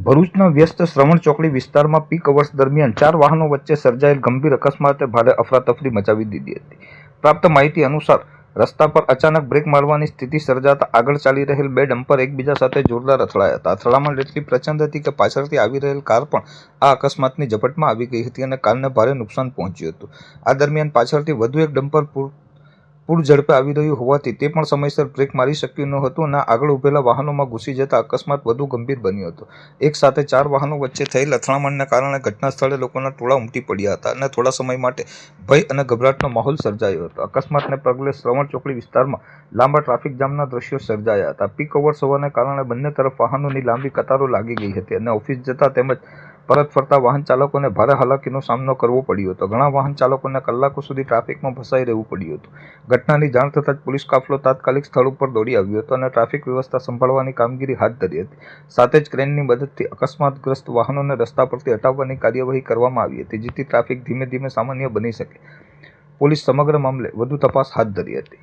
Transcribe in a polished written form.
ભરૂચના વ્યસ્ત શ્રવણ ચોકડી વિસ્તારમાં પીક અવર્સ દરમિયાન 4 વાહનો વચ્ચે સર્જાયેલ ગંભીર અકસ્માતે ભારે અફરાતફરી મચાવી દીધી હતી। પ્રાપ્ત માહિતી અનુસાર રસ્તા પર અચાનક બ્રેક મારવાની સ્થિતિ સર્જાતા આગળ ચાલી રહેલ બે ડમ્પર એકબીજા સાથે જોરદાર અથડાયા હતા। અથડામણ એટલી પ્રચંડ હતી કે પાછળથી આવી રહેલ કાર પણ આ અકસ્માતની ઝપટમાં આવી ગઈ હતી અને કારને ભારે નુકસાન પહોંચ્યું હતું। આ દરમિયાન પાછળથી વધુ એક ડમ્પર પૂર ઝડપે આવી રહ્યું હોવાથી તે પણ સમયસર બ્રેક મારી શક્યું ન હતું અને આગળ ઉભેલા વાહનોમાં ઘૂસી જતા અકસ્માત વધુ ગંભીર બન્યો હતો। એક સાથે 4 વાહનો વચ્ચે થયેલ અથડામણને કારણે ઘટના સ્થળે લોકોના ટોળા ઉમટી પડ્યા હતા અને થોડા સમય માટે ભય અને ગભરાટનો માહોલ સર્જાયો હતો। અકસ્માતને પગલે શ્રવણ ચોકડી વિસ્તારમાં લાંબા ટ્રાફિક જામના દ્રશ્યો સર્જાયા હતા। પીક અવર્સ હોવાને કારણે બંને તરફ વાહનોની લાંબી કતારો લાગી ગઈ હતી અને ઓફિસ જતા તેમજ પરત ફરતા વાહન ચાલકોને ભારે હાલાકીનો સામનો કરવો પડ્યો હતો। ઘણા વાહન ચાલકોને કલાકો સુધી ટ્રાફિકમાં ફસાઈ રહેવું પડ્યું હતું। ઘટનાની જાણ થતાં જ પોલીસ કાફલો તાત્કાલિક સ્થળ ઉપર દોડી આવ્યો હતો અને ટ્રાફિક વ્યવસ્થા સંભાળવાની કામગીરી હાથ ધરી હતી। સાથે જ ક્રેનની મદદથી અકસ્માતગ્રસ્ત વાહનોને રસ્તા પરથી હટાવવાની કાર્યવાહી કરવામાં આવી હતી, જેથી ટ્રાફિક ધીમે ધીમે સામાન્ય બની શકે। પોલીસ સમગ્ર મામલે વધુ તપાસ હાથ ધરી હતી।